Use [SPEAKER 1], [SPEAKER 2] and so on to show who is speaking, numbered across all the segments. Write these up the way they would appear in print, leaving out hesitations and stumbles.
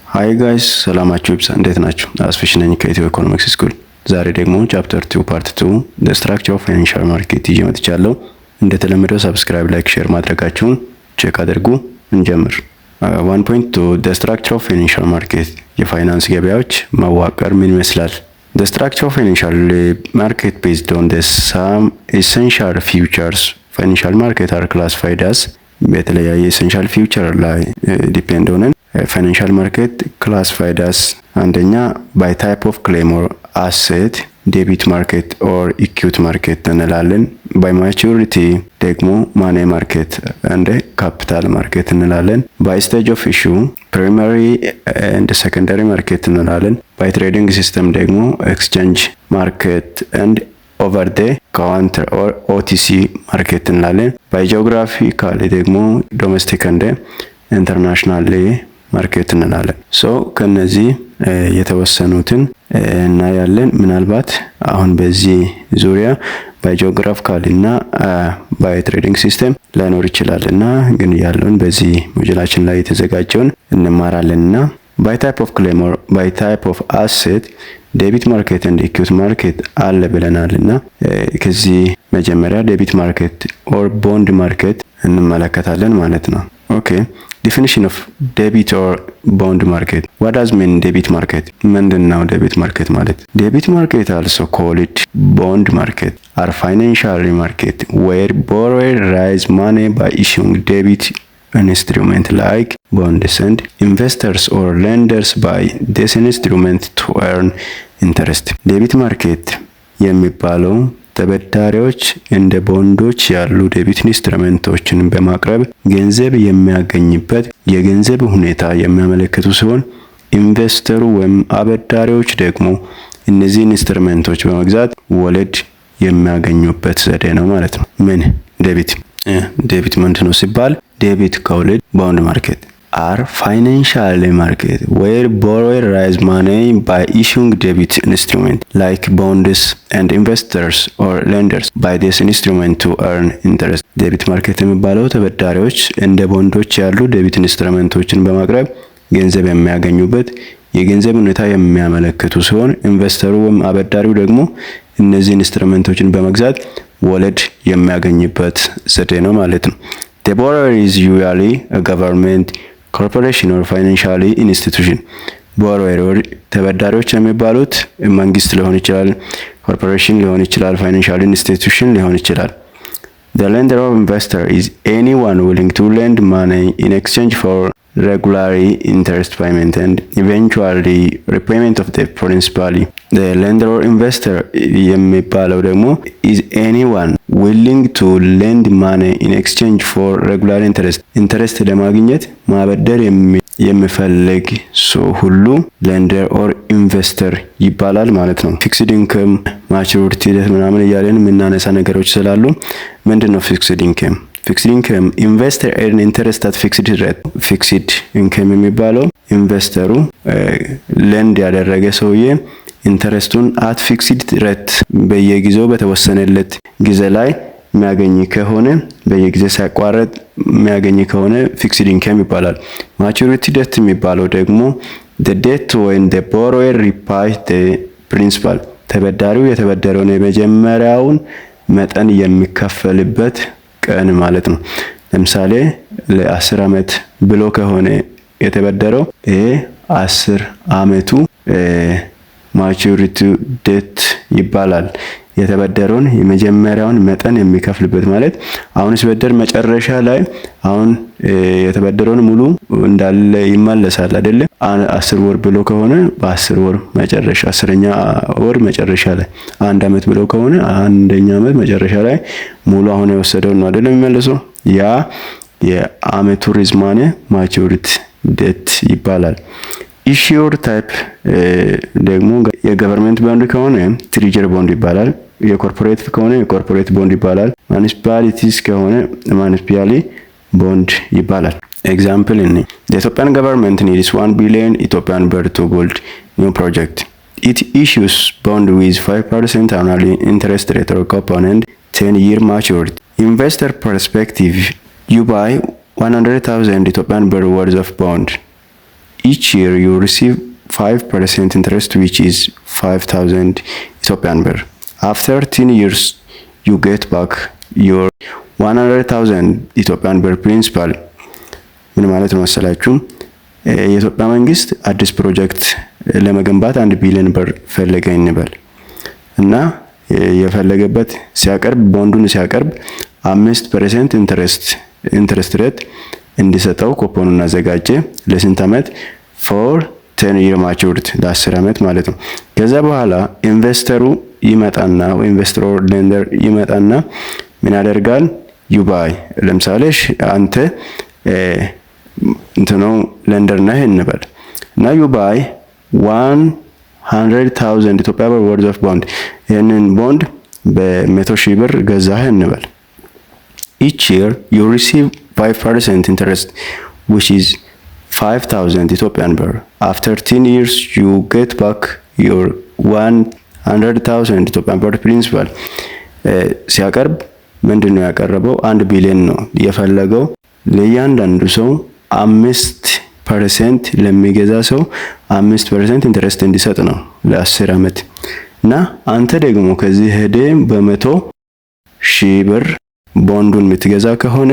[SPEAKER 1] ሃይ ጋይስ ሰላማችሁ ይብዛ። እንዴት ናችሁ? አስፊሽ ነኝ ከኢትዮ ኢኮኖሚክስ ስኩል። ዛሬ ደግሞ ቻፕተር 2 ፓርት 2 ዘ ስትራክቸር ኦፍ ፋይናንሻል ማርኬት ይዤ መጥቻለሁ። እንደተለመደው ሰብስክራይብ፣ ላይክ፣ ሼር ማድረጋችሁን ቼክ አድርጉ። እንጀምር። 1.2 ዘ ስትራክቸር ኦፍ ፋይናንሻል ማርኬት የፋይናንስ ገበያዎች መዋቅር ምን ይመስላል? The structure of financial market based on the some essential features financial market are classified as በተለያየ essential feature ላይ ዲፔንድ ሆነን financial market classified as አንደኛ by type of claim or asset debit market or equity market እንላለን። by maturity ደግሞ money market and capital market እንላለን። by stage of issue primary and secondary market እንላለን። by trading system ደግሞ exchange market and over the counter or OTC market እንላለን። by geographical ደግሞ domestic and international ማርኬት እንላለን። ከነዚህ የተወሰኑትን እናያለን። ምናልባት አሁን በዚህ ዙሪያ ባይጂኦግራፊካል እና ባይ ትሬዲንግ ሲስተም ላይኖር ይችላልና ግን ያለውን በዚህ ሞጁላችን ላይ የተዘጋጀውን እንማራለንና ባይ ታይፕ ኦፍ ክሌም ኦር ባይ ታይፕ ኦፍ አሴት ዴቢት ማርኬት ኤንድ ኢኩዊቲ ማርኬት አለ ብለናልና ከዚህ መጀመሪያ ዴቢት ማርኬት ኦር ቦንድ ማርኬት እንመለከታለን ማለት ነው። ኦኬ definition of debit or bond market. What does mean debit market? ምንድነው debit market ማለት? Debit market also called bond market are financial market where borrowers raise money by issuing debit instrument like bonds and investors or lenders buy this instrument to earn interest. debit market የሚባለው ተበዳሪዎች እንደ ቦንዶች ያሉ ዴቢት ኢንስትሩመንቶችን በማቅረብ ገንዘብ የሚያገኝበት የገንዘብ ሁኔታ የሚያመለክቱ ሲሆን ኢንቨስተሩ ወይም አበዳሪዎች ደግሞ እነዚህ ኢንስትሩመንቶች በመግዛት ወለድ የሚያገኙበት ዘዴ ነው ማለት ነው። ምን ዴቢት ምንድነው ሲባል ዴቢት ከወለድ ቦንድ ማርኬት are financial market where borrowers raise money by issuing debit instrument like bonds and investors or lenders buy this instrument to earn interest. debit market የሚባለው ተበዳሪዎች እንደ ቦንዶች ያሉ ዴቢት ኢንስትሩመንቶችን በማቅረብ ገንዘብ የሚያገኙበት የገንዘብ ሁኔታ የሚያመለክቱ ሲሆን ኢንቨስተሩ ወይም አበዳሪው ደግሞ እነዚህ ኢንስትሩመንቶችን በመግዛት ወለድ የሚያገኝበት ዘዴ ነው ማለት ነው። The borrower is usually a government corporation or financial institution. ቦሮዌር ተበዳሪዎች የሚባሉት መንግስት ሊሆን ይችላል፣ ኮርፖሬሽን ሊሆን ይችላል፣ ፋይናንሻል ኢንስቲትዩሽን ሊሆን ይችላል። The lender or investor is anyone willing to lend money in exchange for regular interest payment and eventually repayment of the principal. The lender or investor የሚባለው ደግሞ is anyone willing to lend money in exchange for regular interest ለማግኘት ማበደር የሚፈልግ ሰው ሁሉ lender or investor ይባላል ማለት ነው። ፊክስድ ኢንከም ማቹሪቲ ምናምን እያለን የምናነሳ ነገሮች ስላሉ ምንድነው ፊክስድ ኢንከም? ፊክስድ ኢንከም ኢንቨስተር ኤርን ኢንተረስት አት ፊክስድ ሬት። ፊክስድ ኢንከም የሚባለው ኢንቨስተሩ ለንድ ያደረገ ሰውዬ ኢንተረስቱን አት ፊክስድ ሬት በየጊዜው በተወሰነለት ጊዜ ላይ የሚያገኝ ከሆነ በየጊዜው ሳይቋረጥ የሚያገኝ ከሆነ ፊክስድ ኢንከም ይባላል። ማቹሪቲ ዴት የሚባለው ደግሞ the debt when the borrower repays the principal ተበዳሪው የተበደረውን የመጀመሪያውን መጠን የሚከፈልበት ቀን ማለት ነው። ለምሳሌ ለ10 አመት ብሎ ከሆነ የተበደረው 10 አመቱ ማቹሪቲ ዴት ይባላል። የተበደረውን የመጀመሪያውን መጠን የሚከፍልበት ማለት አሁን ሲበደር መጨረሻ ላይ አሁን የተበደረውን ሙሉ እንዳለ ይመለሳል አይደለ? 10 ወር ብሎ ከሆነ በ10 ወር መጨረሻ 10ኛ ወር መጨረሻ ላይ 1 አመት ብሎ ከሆነ 1ኛ አመት መጨረሻ ላይ ሙሉ አሁን የወሰደው ነው አይደለ የሚመለሰው። ያ የአመቱ ርዝማኔ ማቹሪቲ ዴት ይባላል። ኢሹር ታይፕ ደግሞ የገቨርንመንት ቦንድ ከሆነ ትሬጀሪ ቦንድ ይባላል። የኮርፖሬት ከሆነ የኮርፖሬት ቦንድ ይባላል። ሙኒሲፓሊቲስ ከሆነ ሙኒሲፓሊ ቦንድ ይባላል። ኤግዛምፕል እኔ the Ethiopian government needs 1 billion Ethiopian birr to build new project. It issues bond with 5% annual interest rate or coupon and 10-year maturity. Investor perspective, you buy 100,000 Ethiopian birr worth of bond. each year you receive 5% interest which is 5000 Ethiopian birr. After 10 years you get back your 100,000 Ethiopian birr principal። ምን ማለት ነው መሰላችሁ? የኢትዮጵያ መንግስት አዲስ ፕሮጀክት ለመገንባት 1 ቢሊዮን ብር ፈለገ እንበል እና የፈለገበት ሲያቀርብ ቦንዱን ሲያቀርብ 5% ኢንትረስት ሬት እንዲሰጠው ኩፖኑን አዘጋጀ። ለስንት ዓመት? for 10 year maturity ለ10 ዓመት ማለት ነው። ከዛ በኋላ ኢንቨስተሩ ይመጣና ኢንቨስተር ሌንደር ይመጣና ምን ያደርጋል? ዩባይ ለምሳሌ አንተ እንትኑ ሌንደር ነህ እንበል እና ዩባይ 100,000 ኢትዮጵያ ብር worth of bond ይሄንን ቦንድ በ100,000 ብር ገዛህ እንበል። each year you receive 5% interest which is 5,000 Ethiopian birr. After 10 years you get back your 100,000 Ethiopian birr principal። ሲያቀርብ ምንድነው ያቀረበው? 1 ቢሊዮን ነው የፈለገው። ለእያንዳንዱ ሰው 5% ለሚገዛ ሰው 5% ኢንትረስት እንዲሰጥ ነው ለ10 ዓመት እና አንተ ደግሞ ከዚህ ሄደ በ100,000 ብር ቦንዱን የምትገዛ ከሆነ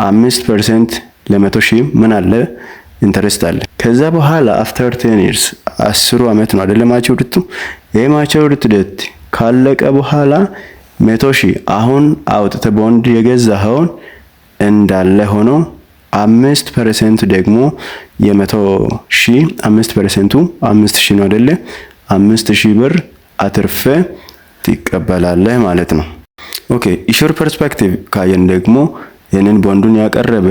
[SPEAKER 1] 5% ለ100,000 ምን አለ? ኢንተረስት አለ። ከዛ በኋላ after 10 years 10 ዓመት ነው አይደለም ማቹሪቲ። ይሄ ማቹሪቲ ዴት ካለቀ በኋላ 100,000 አሁን አውጥተ ቦንድ የገዛኸውን እንዳለ ሆኖ 5% ደግሞ የ100,000 5%ቱ 5,000 ነው አይደለ? 5,000 ብር አትርፈ ትቀበላለህ ማለት ነው። ኦኬ ኢሹር ፐርስፔክቲቭ ካየን ደግሞ ይሄንን ቦንዱን ያቀረበ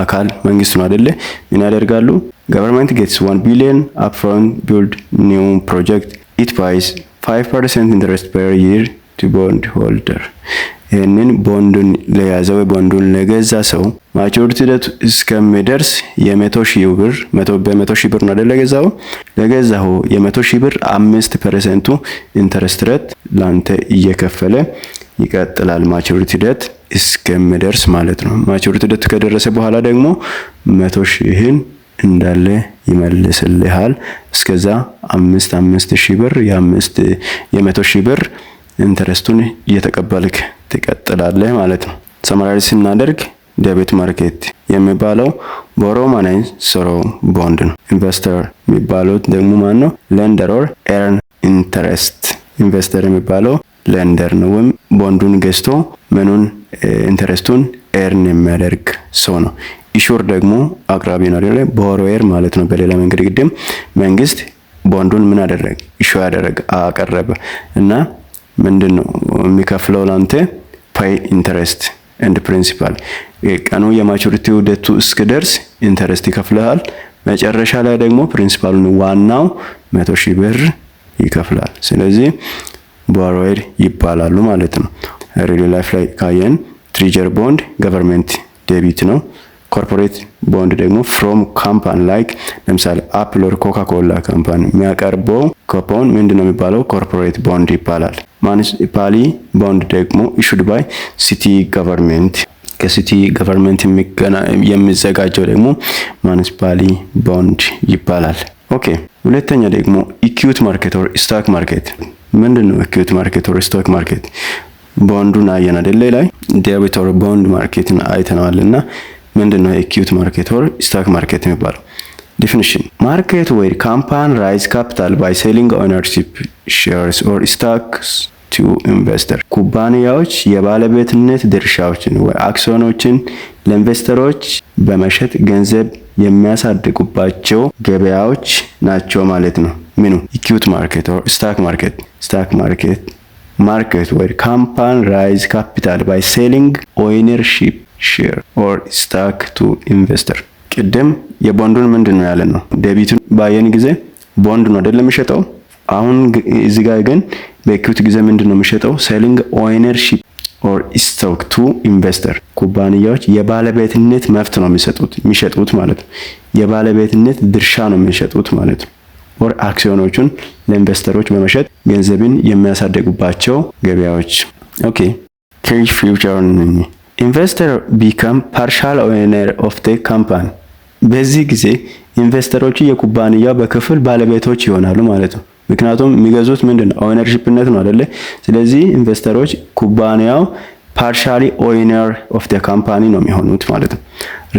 [SPEAKER 1] አካል መንግስት ነው አይደለ? ምን ያደርጋሉ? government gets 1 billion upfront build new project it buys 5% interest per year to bond holder። ይሄንን ቦንዱን ለያዘው ቦንዱን ለገዛ ሰው ማቹሪቲ ዴት እስከሚደርስ የ100,000 ብር 100,000 ብር ነው አይደለ? ለገዛው የ100,000 ብር 5%ቱ ኢንተረስት ሬት ላንተ እየከፈለ ይቀጥላል ማቹሪቲ ዴት እስከሚደርስ ማለት ነው። ማቹሪቲ ዴት ከደረሰ በኋላ ደግሞ 100,000 እንዳለ ይመልስልሃል። እስከዛ 5,000 ብር የ100,000 ብር ኢንተረስቱን እየተቀበልክ ትቀጥላለህ ማለት ነው። ሰማራይዝ ስናደርግ ዴቢት ማርኬት የሚባለው በሮማናይን ሶሮ ቦንድ ነው። ኢንቨስተር የሚባለው ደግሞ ማን ነው? ሌንደር ኦር ኤርን ኢንተረስት። ኢንቨስተር የሚባለው ሌንደር ነው ወይም ቦንዱን ገዝቶ ምኑን ኢንተረስቱን ኤርን የሚያደርግ ሰው ነው። ኢሹር ደግሞ አቅራቢ ነው አይደለ? ቦሮዌር ማለት ነው። በሌላ መንገድ ግድም መንግስት ቦንዱን ምን አደረገ? ኢሹ ያደረገ አቀረበ እና ምንድነው የሚከፍለው ላንተ? ፓይ ኢንተረስት ኤንድ ፕሪንሲፓል። ቀኑ የማቹሪቲው ዴቱ እስከደርስ ኢንተረስት ይከፍላል። መጨረሻ ላይ ደግሞ ፕሪንሲፓሉን ዋናው 100,000 ብር ይከፍላል። ስለዚህ ቦሮዌር ይባላሉ ማለት ነው። ሪል ላይፍ ላይ ካየን ትሬጀር ቦንድ ገቨርንመንት ዴቢት ነው። ኮርፖሬት ቦንድ ደግሞ ፍሮም ካምፓኒ ላይክ ለምሳሌ አፕል ኦር ኮካ ኮላ ካምፓኒ የሚያቀርበው ኩፖን ምንድነው የሚባለው? ኮርፖሬት ቦንድ ይባላል። ሙኒሲፓሊ ቦንድ ደግሞ ኢሹድ ባይ ሲቲ ገቨርንመንት። ከሲቲ ገቨርንመንት የሚዘጋጀው ደግሞ ሙኒሲፓሊ ቦንድ ይባላል። ኦኬ ሁለተኛ ደግሞ ኢኩዊቲ ማርኬት ኦር ስቶክ ማርኬት። ምንድነው ኢኩዊቲ ማርኬት ኦር ስቶክ ማርኬት? ቦንዱን አየን አይደል? ላይ ዴቢት ኦር ቦንድ ማርኬትን አይተናልና ምንድነው ኢኩዊቲ ማርኬት ኦር ስቶክ ማርኬት የሚባለው? ዴፊኒሽን ማርኬት ዌር ካምፓኒ ራይዝ ካፒታል ባይ ሴሊንግ ኦነርሺፕ ሼርስ ኦር ስቶክስ ቱ ኢንቨስተር። ኩባንያዎች የባለቤትነት ድርሻዎችን ወይ አክሲዮኖችን ለኢንቨስተሮች በመሸጥ ገንዘብ የሚያሳድጉባቸው ገበያዎች ናቸው ማለት ነው። ምኑ ኢኩዊቲ ማርኬት ኦር ስቶክ ማርኬት? ስቶክ ማርኬት ዌር ካምፓኒ ራይዝ ካፒታል ባይ ሴሊንግ ኦነርሺፕ ሼር ኦር ስቶክ ቱ ኢንቨስተር። ቅድም የቦንዱን ምንድነው ያለን ነው? ዴቢቱን ባየን ጊዜ ቦንድ ነው አይደለም የሚሸጠው። አሁን እዚህ ጋር ግን በኢኩዊቲ ጊዜ ምንድነው የሚሸጠው? ሴሊንግ ኦነርሺፕ ኦር ስቶክ ቱ ኢንቨስተር። ኩባንያዎች የባለቤትነት መብት ነው የሚሸጡት ማለት ነው። የባለቤትነት ድርሻ ነው የሚሸጡት ማለት ነው። ኦር አክሲዮኖቹን ለኢንቨስተሮች በመሸጥ ገንዘብን የሚያሳድጉባቸው ገበያዎች። ኦኬ ኬጅ ፊውቸር ኢንቨስተር ቢካም ፓርሻል ኦነር ኦፍ ዘ ካምፓኒ። በዚህ ጊዜ ኢንቨስተሮቹ የኩባንያው በክፍል ባለቤቶች ይሆናሉ ማለት ነው። ምክንያቱም የሚገዙት ምንድነው? ኦነርሺፕነት ነው አይደለ? ስለዚህ ኢንቨስተሮች ኩባንያው ፓርሻሊ ኦነር ኦፍ ዘ ካምፓኒ ነው የሚሆኑት ማለት ነው።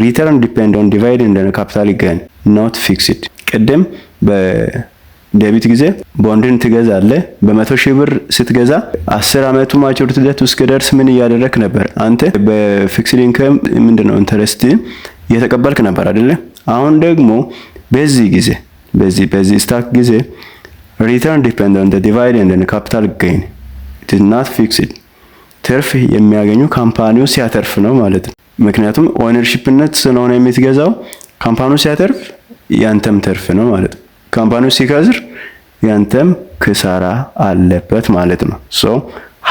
[SPEAKER 1] ሪተርን ዲፔንድ ኦን ዲቫይደንድ ኤንድ ካፒታል ጌን ኖት ፊክስድ። ቅድም በዴቢት ጊዜ ቦንድን ትገዛለህ። በ100,000 ብር ስትገዛ 10 ዓመቱ ማቹሪቲ ዴት እስኪደርስ ምን እያደረክ ነበር? አንተ በፊክስድ ኢንከም ምንድነው ኢንተረስት እየተቀበልክ ነበር አይደለ? አሁን ደግሞ በዚህ ጊዜ በዚህ ስታክ ጊዜ return depend on the dividend and capital gain it is not fixed። ትርፍ የሚያገኙ ካምፓኒው ሲያተርፍ ነው ማለት ነው። ምክንያቱም ኦነርሺፕነት ስለሆነ የምትገዛው ካምፓኒው ሲያተርፍ ያንተም ትርፍ ነው ማለት ነው። ካምፓኒው ሲከስር ያንተም ክሳራ አለበት ማለት ነው። so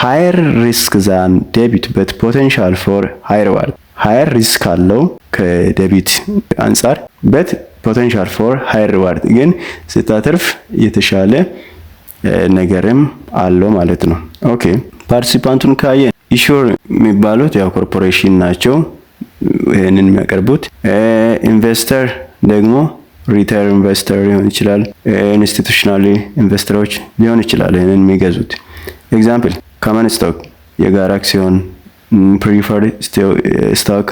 [SPEAKER 1] higher risk than debit but potential for higher reward። higher risk አለው ከዴቢት አንፃር but potential for higher reward፣ ግን ስታተርፍ የተሻለ ነገርም አለው ማለት ነው። ኦኬ ፓርቲሲፓንቱን ካየ ኢሹር የሚባሉት ያው ኮርፖሬሽን ናቸው ይሄንን የሚያቀርቡት። ኢንቨስተር ደግሞ ሪቴል ኢንቨስተር ሊሆን ይችላል፣ ኢንስቲቱሽናል ኢንቨስተሮች ሊሆን ይችላል ይሄንን የሚገዙት። ኤግዛምፕል ኮመን ስቶክ የጋራ አክሲዮን፣ ፕሪፈርድ ስቶክ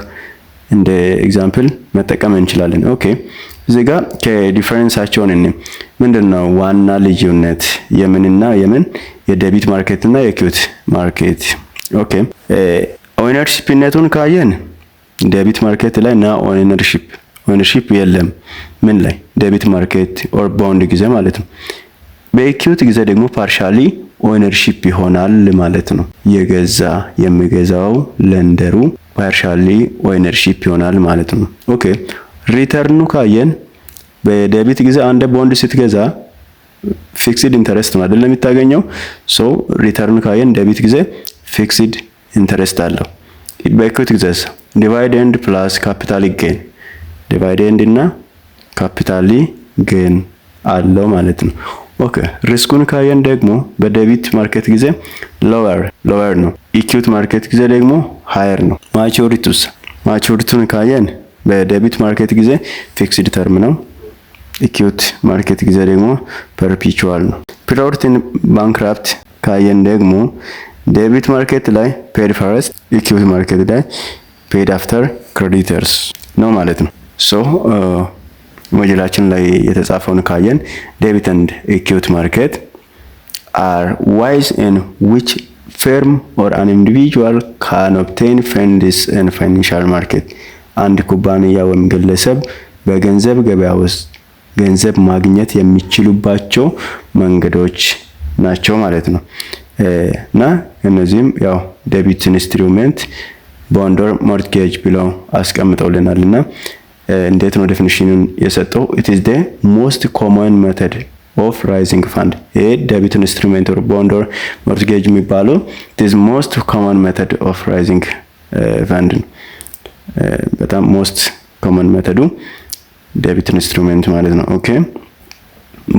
[SPEAKER 1] እንደ ኤግዛምፕል መጠቀም እንችላለን። ኦኬ እዚህ ጋር ከዲፈረንሳቸውን ምንድነው ዋና ልዩነት የምንና የምን የዴቢት ማርኬት እና የኢኩዊቲ ማርኬት። ኦኬ ኦነርሺፕነቱን ካየን ዴቢት ማርኬት ላይ እና ኦነርሺፕ የለም ምን ላይ ዴቢት ማርኬት ኦር ቦንድ ጊዜ ማለት ነው። በኢኩዊቲ ጊዜ ደግሞ ፓርሻሊ ኦነርሺፕ ይሆናል ማለት ነው። የሚገዛው ለንደሩ ፓርሻሊ ኦነርሺፕ ይሆናል ማለት ነው። ኦኬ ሪተርኑ ካየን በዴቢት ጊዜ አንድ ቦንድ ስትገዛ ፊክስድ ኢንተረስት ነው አይደለም የምታገኘው። ሶ ሪተርን ካየን ዴቢት ጊዜ ፊክስድ ኢንተረስት አለው። በኢኩዊቲ ጊዜ ዲቫይደንድ ፕላስ ካፒታል ጌን፣ ዲቫይደንድ እና ካፒታል ጌን አለው ማለት ነው። ኦኬ ሪስኩን ካየን ደግሞ በዴቢት ማርኬት ጊዜ ሎወር ነው፣ ኢኩዊቲ ማርኬት ጊዜ ደግሞ ሃየር ነው። ማቹሪቲውን ካየን በዴቢት ማርኬት ጊዜ ፊክስድ ተርም ነው፣ ኢኩዊቲ ማርኬት ጊዜ ደግሞ ፐርፔቹዋል ነው። ፒሪዮድ ኢን ባንክራፕት ካየን ደግሞ ዴቢት ማርኬት ላይ ፔድ ፈርስት፣ ኢኩዊቲ ማርኬት ላይ ፔድ አፍተር ክሬዲተርስ ነው ማለት ነው። ሶ ሞጁላችን ላይ የተጻፈውን ካየን ዴቢት ኤንድ ኢኩዊቲ ማርኬት are wise in which firm or an individual can obtain funds in financial market። አንድ ኩባንያ ወይም ግለሰብ በገንዘብ ገበያ ውስጥ ገንዘብ ማግኘት የሚችሉባቸው መንገዶች ናቸው ማለት ነው። እና እነዚህም ያው ዴቢት ኢንስትሩሜንት ቦንድ ኦር ሞርትጌጅ ብለው አስቀምጠውልናልና እንዴት ነው ዴፊኒሽኑን የሰጠው? it is the most common method of raising fund። ይሄ ዴቢት ኢንስትሩሜንት ኦር ቦንድ ኦር ሞርትጌጅ የሚባለው it is most common method of raising fund። በጣም ሞስት ኮመን ሜተዱ ዴቢት ኢንስትሩሜንት ማለት ነው። ኦኬ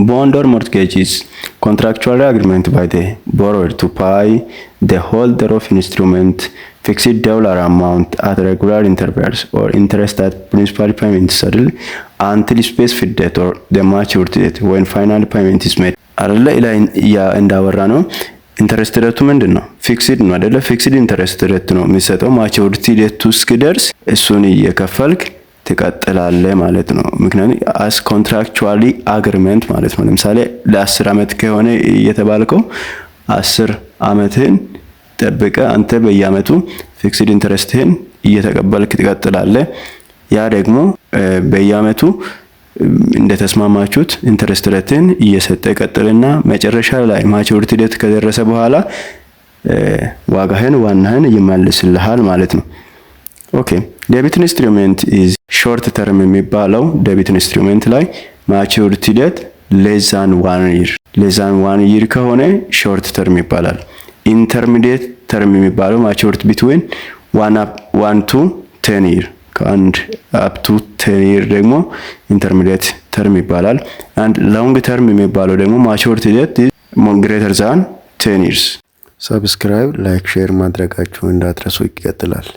[SPEAKER 1] ቦንድ ኦር ሞርትጌጅ ኢዝ ኮንትራክቹዋል አግሪመንት ባይ ዘ ቦሮወር ቱ ፓይ ዘ ሆልደር ኦፍ ኢንስትሩሜንት ፊክስድ ዶላር አማውንት አት ሬጉላር ኢንተርቫልስ ኦር ኢንትረስት አት ፕሪንሲፓል ፔመንትስ አይደል አንቲል ስፔሲፊክ ዴት ኦር ዘ ማቹሪቲ ዴት ወን ፋይናል ፔመንት ኢዝ ሜድ አይደል ላይ እንዳወራ ነው። ኢንተረስት ሬቱ ምንድነው? ፊክስድ ነው አይደለ? ፊክስድ ኢንተረስት ሬት ነው የሚሰጠው። ማቹሪቲ ዴቱ እስኪደርስ እሱን እየከፈልክ ትቀጥላለህ ማለት ነው። ምክንያቱም አስ ኮንትራክቹዋሊ አግሪመንት ማለት ነው። ለምሳሌ ለ10 ዓመት ከሆነ እየተባልከው 10 ዓመትህን ጠብቀ አንተ በየአመቱ ፊክስድ ኢንተረስትህን እየተቀበልክ ትቀጥላለህ። ያ ደግሞ በየአመቱ እንደተስማማችሁት ኢንተረስት ሬትን እየሰጠ ቀጥልና መጨረሻ ላይ ማቹሪቲ ዴት ከደረሰ በኋላ ዋናህን ይመልስልሃል ማለት ነው። ኦኬ ዴቢት ኢንስትሩሜንት ኢዝ ሾርት ተርም የሚባለው ዴቢት ኢንስትሩሜንት ላይ ማቹሪቲ ዴት ሌስ ዛን 1 ይር ከሆነ ሾርት ተርም ይባላል። ኢንተርሚዲየት ተርም የሚባለው ማቹሪቲ ቢትዊን 1 to 10 ይር ከአንድ አፕ ቱ 10 ይር ደግሞ ኢንተርሚዲየት ተርም ይባላል። አንድ ሎንግ ተርም የሚባለው ደግሞ ማቹሪቲ ዴት ግሬተር ዛን 10 ይርስ። ሰብስክራይብ፣ ላይክ፣ ሼር ማድረጋችሁ እንዳትረሱ። ይቀጥላል።